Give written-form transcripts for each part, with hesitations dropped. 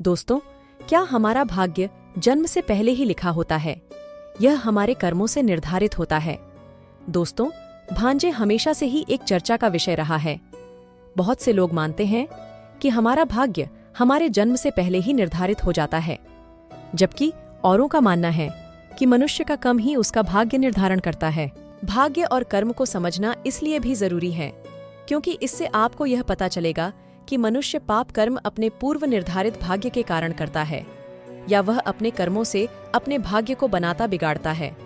दोस्तों, क्या हमारा भाग्य जन्म से पहले ही लिखा होता है? यह हमारे कर्मों से निर्धारित होता है। दोस्तों, भांजे हमेशा से ही एक चर्चा का विषय रहा है। बहुत से लोग मानते हैं कि हमारा भाग्य हमारे जन्म से पहले ही निर्धारित हो जाता है, जबकि औरों का मानना है कि मनुष्य का कर्म ही उसका भाग्य निर्धारण करता है। भाग्य और कर्म को समझना इसलिए भी जरूरी है क्योंकि इससे आपको यह पता चलेगा कि मनुष्य पाप कर्म अपने पूर्व निर्धारित भाग्य के कारण करता है या वह अपने कर्मों से अपने भाग्य को बनाता बिगाड़ता है।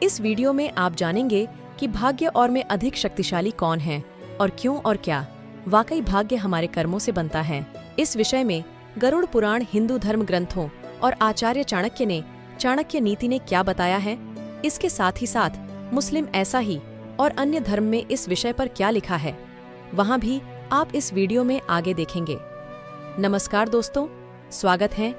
इस वीडियो में आप जानेंगे कि भाग्य और में अधिक शक्तिशाली कौन है और क्यों और क्या वाकई भाग्य हमारे कर्मों से बनता है। इस विषय में गरुड़ पुराण, हिंदू धर्म ग्रंथों और आचार्य चाणक्य ने चाणक्य नीति ने क्या बताया है, इसके साथ ही साथ मुस्लिम ऐसा ही और अन्य धर्म में इस विषय पर क्या लिखा है, वहाँ भी आप इस वीडियो में आगे देखेंगे। नमस्कार दोस्तों, स्वागत है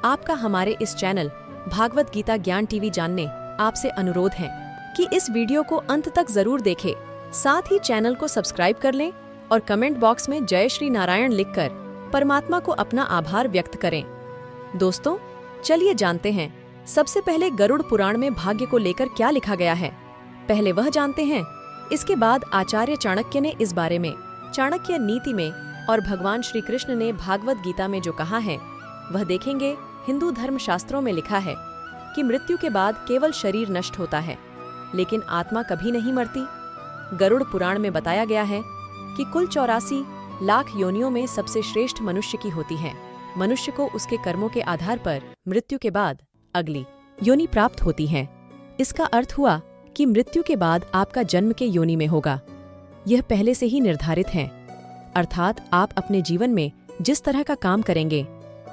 आपका हमारे इस चैनल भागवत गीता ज्ञान टीवी जानने आपसे अनुरोध है कि इस वीडियो को अंत तक जरूर देखें। साथ ही चैनल को सब्सक्राइब कर लें और कमेंट बॉक्स में जय श्री नारायण लिखकर परमात्मा को अपना आभार व्यक्त करें। दोस्तों, चलिए जानते हैं सबसे पहले गरुड़ पुराण में भाग्य को लेकर क्या लिखा गया है। पहले वह जानते हैं, इसके बाद आचार्य चाणक्य ने इस बारे में चाणक्य नीति में और भगवान श्री कृष्ण ने भागवत गीता में जो कहा है वह देखेंगे। हिंदू धर्म शास्त्रों में लिखा है कि मृत्यु के बाद केवल शरीर नष्ट होता है, लेकिन आत्मा कभी नहीं मरती। गरुड़ पुराण में बताया गया है कि कुल 84 लाख योनियों में सबसे श्रेष्ठ मनुष्य की होती है। मनुष्य को उसके कर्मों के आधार पर मृत्यु के बाद अगली योनि प्राप्त होती है। इसका अर्थ हुआ कि मृत्यु के बाद आपका जन्म के योनि में होगा। यह पहले से ही निर्धारित है, अर्थात आप अपने जीवन में जिस तरह का काम करेंगे,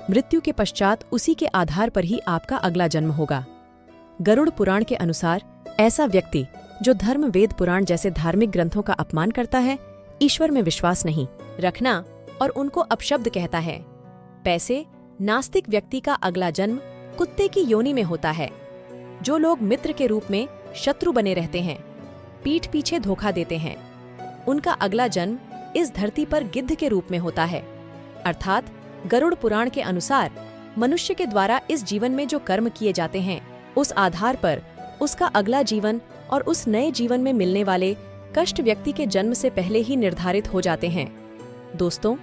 मृत्यु के पश्चात उसी के आधार पर ही आपका अगला जन्म होगा। गरुड़ पुराण के अनुसार ऐसा व्यक्ति जो धर्म, वेद, पुराण जैसे धार्मिक ग्रंथों का अपमान करता है, ईश्वर में विश्वास नहीं रखना और उनको अपशब्द कहता है, पैसे नास्तिक व्यक्ति का अगला जन्म कुत्ते की योनि में होता है। जो लोग मित्र के रूप में शत्रु बने रहते हैं, पीठ पीछे धोखा देते हैं, उनका अगला जन्म इस धरती पर गिद्ध के रूप में होता है। अर्थात गरुड़ पुराण के अनुसार मनुष्य के द्वारा इस जीवन में जो कर्म किए जाते हैं, उस आधार पर उसका अगला जीवन और उस नए जीवन में मिलने वाले कष्ट व्यक्ति के जन्म से पहले ही निर्धारित हो जाते हैं। दोस्तों,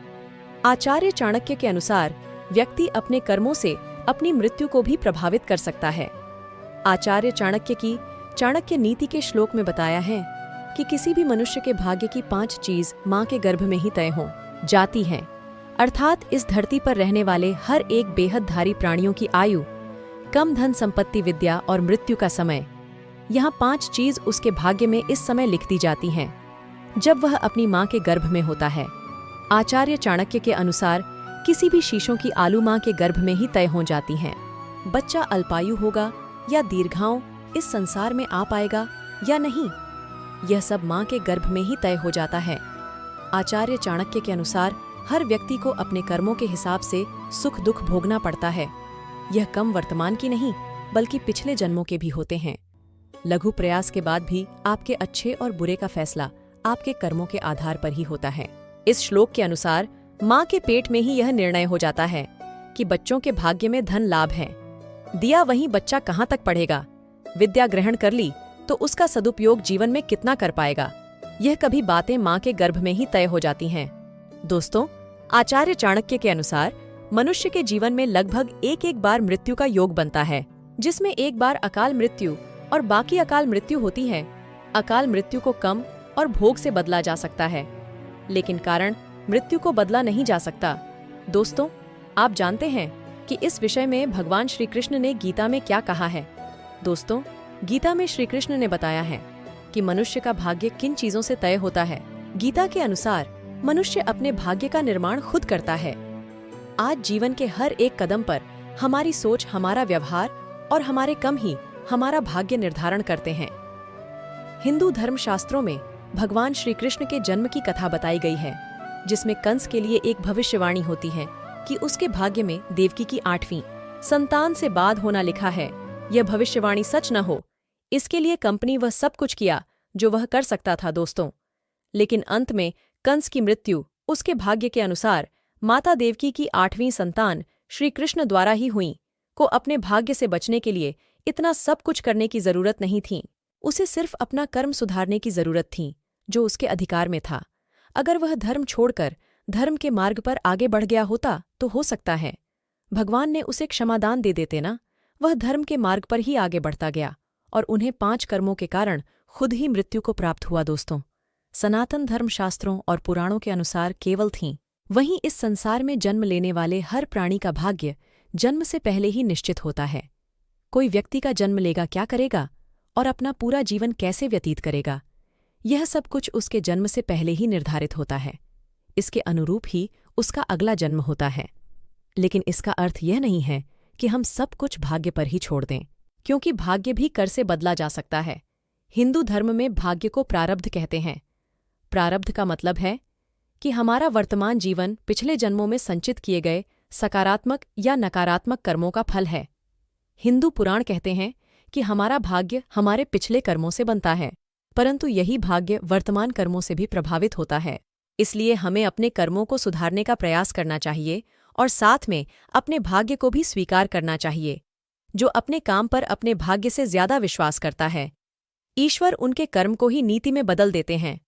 आचार्य चाणक्य के अनुसार व्यक्ति अपने कर्मों से अपनी मृत्यु को भी प्रभावित कर सकता है। आचार्य चाणक्य की चाणक्य नीति के श्लोक में बताया है कि किसी भी मनुष्य के भाग्य की 5 चीज माँ के गर्भ में ही तय हो जाती हैं, अर्थात इस धरती पर रहने वाले हर एक बेहदधारी प्राणियों की आयु, कम धन संपत्ति, विद्या और मृत्यु का समय। यहाँ 5 चीज उसके भाग्य में इस समय लिख दी जाती हैं जब वह अपनी माँ के गर्भ में होता है। आचार्य चाणक्य के अनुसार किसी भी शीशों की आलू माँ के गर्भ में ही तय हो जाती हैं। बच्चा अल्पायु होगा या दीर्घायु इस संसार में आ पाएगा या नहीं, यह सब माँ के गर्भ में ही तय हो जाता है। आचार्य चाणक्य के अनुसार हर व्यक्ति को अपने कर्मों के हिसाब से सुख दुख भोगना पड़ता है। यह कम वर्तमान की नहीं बल्कि पिछले जन्मों के भी होते हैं। लघु प्रयास के बाद भी आपके अच्छे और बुरे का फैसला आपके कर्मों के आधार पर ही होता है। इस श्लोक के अनुसार माँ के पेट में ही यह निर्णय हो जाता है कि बच्चों के भाग्य में धन लाभ है। दिया वहीं बच्चा कहाँ तक पढ़ेगा, विद्या ग्रहण कर ली तो उसका सदुपयोग जीवन में कितना कर पाएगा, यह कभी बातें माँ के गर्भ में ही तय हो जाती हैं। दोस्तों, आचार्य चाणक्य के अनुसार मनुष्य के जीवन में लगभग एक बार मृत्यु का योग बनता है, जिसमें एक बार अकाल मृत्यु और बाकी अकाल मृत्यु होती है। अकाल मृत्यु को कम और भोग से बदला जा सकता है, लेकिन कारण मृत्यु को बदला नहीं जा सकता। दोस्तों, आप जानते हैं कि इस विषय में भगवान श्री कृष्ण ने गीता में क्या कहा है। दोस्तों, गीता में श्री कृष्ण ने बताया है कि मनुष्य का भाग्य किन चीजों से तय होता है। गीता के अनुसार मनुष्य अपने भाग्य का निर्माण खुद करता है। आज जीवन के हर एक कदम पर हमारी सोच, हमारा व्यवहार और हमारे कर्म ही हमारा भाग्य निर्धारण करते हैं। हिंदू धर्म शास्त्रों में भगवान श्री कृष्ण के जन्म की कथा बताई गई है, जिसमें कंस के लिए एक भविष्यवाणी होती है कि उसके भाग्य में देवकी की 8वीं संतान से बाद होना लिखा है। यह भविष्यवाणी सच न हो, इसके लिए कंपनी वह सब कुछ किया जो वह कर सकता था। दोस्तों, लेकिन अंत में कंस की मृत्यु उसके भाग्य के अनुसार माता देवकी की 8वीं संतान श्री कृष्ण द्वारा ही हुईं, को अपने भाग्य से बचने के लिए इतना सब कुछ करने की जरूरत नहीं थी। उसे सिर्फ अपना कर्म सुधारने की जरूरत थी, जो उसके अधिकार में था। अगर वह धर्म छोड़कर धर्म के मार्ग पर आगे बढ़ गया होता तो हो सकता है भगवान ने उसे क्षमादान दे देते ना। वह धर्म के मार्ग पर ही आगे बढ़ता गया और उन्हें 5 कर्मों के कारण खुद ही मृत्यु को प्राप्त हुआ। दोस्तों, सनातन धर्मशास्त्रों और पुराणों के अनुसार केवल थीं। वहीं इस संसार में जन्म लेने वाले हर प्राणी का भाग्य जन्म से पहले ही निश्चित होता है। कोई व्यक्ति का जन्म लेगा, क्या करेगा और अपना पूरा जीवन कैसे व्यतीत करेगा, यह सब कुछ उसके जन्म से पहले ही निर्धारित होता है। इसके अनुरूप ही उसका अगला जन्म होता है। लेकिन इसका अर्थ यह नहीं है कि हम सब कुछ भाग्य पर ही छोड़ दें, क्योंकि भाग्य भी कर से बदला जा सकता है। हिंदू धर्म में भाग्य को प्रारब्ध कहते हैं। प्रारब्ध का मतलब है कि हमारा वर्तमान जीवन पिछले जन्मों में संचित किए गए सकारात्मक या नकारात्मक कर्मों का फल है। हिंदू पुराण कहते हैं कि हमारा भाग्य हमारे पिछले कर्मों से बनता है, परंतु यही भाग्य वर्तमान कर्मों से भी प्रभावित होता है। इसलिए हमें अपने कर्मों को सुधारने का प्रयास करना चाहिए और साथ में अपने भाग्य को भी स्वीकार करना चाहिए। जो अपने काम पर अपने भाग्य से ज्यादा विश्वास करता है, ईश्वर उनके कर्म को ही नीति में बदल देते हैं।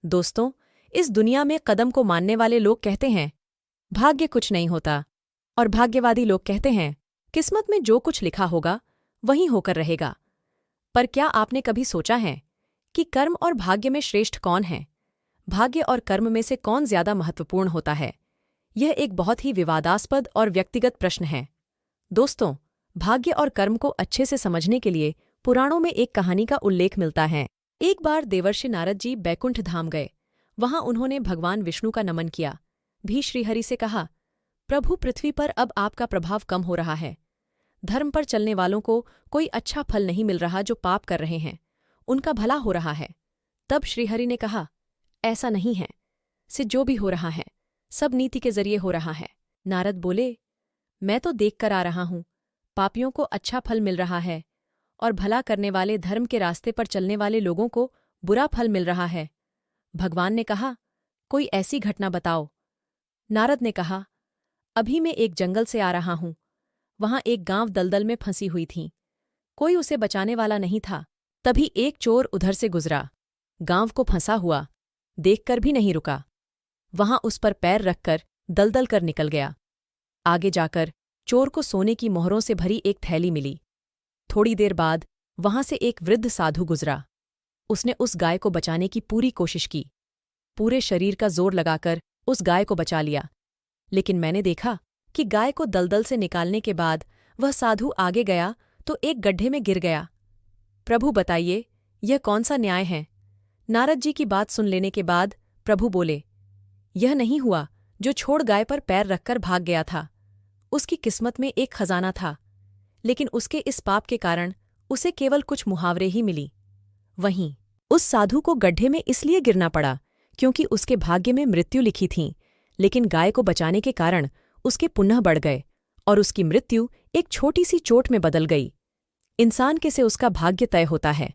दोस्तों, इस दुनिया में कदम को मानने वाले लोग कहते हैं भाग्य कुछ नहीं होता, और भाग्यवादी लोग कहते हैं किस्मत में जो कुछ लिखा होगा वही होकर रहेगा। पर क्या आपने कभी सोचा है कि कर्म और भाग्य में श्रेष्ठ कौन है? भाग्य और कर्म में से कौन ज्यादा महत्वपूर्ण होता है? यह एक बहुत ही विवादास्पद और व्यक्तिगत प्रश्न है। दोस्तों, भाग्य और कर्म को अच्छे से समझने के लिए पुराणों में एक कहानी का उल्लेख मिलता है। एक बार देवर्षि नारद जी बैकुंठ धाम गए। वहां उन्होंने भगवान विष्णु का नमन किया। भी श्रीहरि से कहा, प्रभु, पृथ्वी पर अब आपका प्रभाव कम हो रहा है। धर्म पर चलने वालों को कोई अच्छा फल नहीं मिल रहा, जो पाप कर रहे हैं उनका भला हो रहा है। तब श्रीहरि ने कहा, ऐसा नहीं है, से जो भी हो रहा है सब नीति के जरिए हो रहा है। नारद बोले, मैं तो देख कर आ रहा हूं, पापियों को अच्छा फल मिल रहा है और भला करने वाले धर्म के रास्ते पर चलने वाले लोगों को बुरा फल मिल रहा है। भगवान ने कहा, कोई ऐसी घटना बताओ। नारद ने कहा, अभी मैं एक जंगल से आ रहा हूं। वहां एक गांव दलदल में फंसी हुई थी। कोई उसे बचाने वाला नहीं था। तभी एक चोर उधर से गुजरा। गांव को फंसा हुआ देखकर भी नहीं रुका। वहां उस पर पैर रखकर दलदल कर निकल गया। आगे जाकर चोर को सोने की मोहरों से भरी एक थैली मिली। थोड़ी देर बाद वहां से एक वृद्ध साधु गुजरा। उसने उस गाय को बचाने की पूरी कोशिश की। पूरे शरीर का जोर लगाकर उस गाय को बचा लिया। लेकिन मैंने देखा कि गाय को दलदल से निकालने के बाद वह साधु आगे गया तो एक गड्ढे में गिर गया। प्रभु बताइए, यह कौन सा न्याय है? नारद जी की बात सुन लेने के बाद प्रभु बोले, यह नहीं हुआ जो छोड़ गाय पर पैर रखकर भाग गया था। उसकी किस्मत में एक खजाना था, लेकिन उसके इस पाप के कारण उसे केवल कुछ मुहावरे ही मिली। वहीं उस साधु को गड्ढे में इसलिए गिरना पड़ा क्योंकि उसके भाग्य में मृत्यु लिखी थी, लेकिन गाय को बचाने के कारण उसके पुनः बढ़ गए और उसकी मृत्यु एक छोटी सी चोट में बदल गई। इंसान के से उसका भाग्य तय होता है।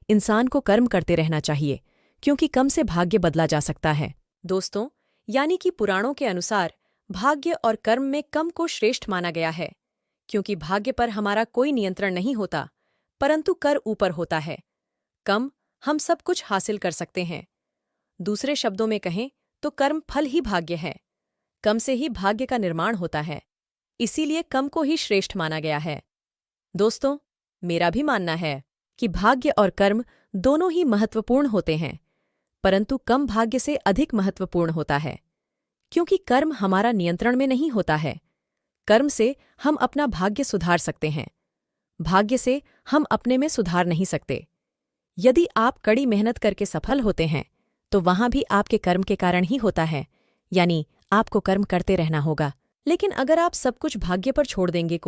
इंसान को कर्म करते रहना चाहिए, क्योंकि कम से भाग्य बदला जा सकता है। दोस्तों, यानी कि पुराणों के अनुसार भाग्य और कर्म में कम को श्रेष्ठ माना गया है, क्योंकि भाग्य पर हमारा कोई नियंत्रण नहीं होता, परंतु कर ऊपर होता है। कम हम सब कुछ हासिल कर सकते हैं। दूसरे शब्दों में कहें तो कर्म फल ही भाग्य है। कम से ही भाग्य का निर्माण होता है, इसीलिए कम को ही श्रेष्ठ माना गया है। दोस्तों, मेरा भी मानना है कि भाग्य और कर्म दोनों ही महत्वपूर्ण होते हैं, परंतु कम भाग्य से अधिक महत्वपूर्ण होता है, क्योंकि कर्म हमारा नियंत्रण में नहीं होता है। कर्म से हम अपना भाग्य सुधार सकते हैं, भाग्य से हम अपने में सुधार नहीं सकते। यदि आप कड़ी मेहनत करके सफल होते हैं तो वहां भी आपके कर्म के कारण ही होता है, यानी आपको कर्म करते रहना होगा। लेकिन अगर आप सब कुछ भाग्य पर छोड़ देंगे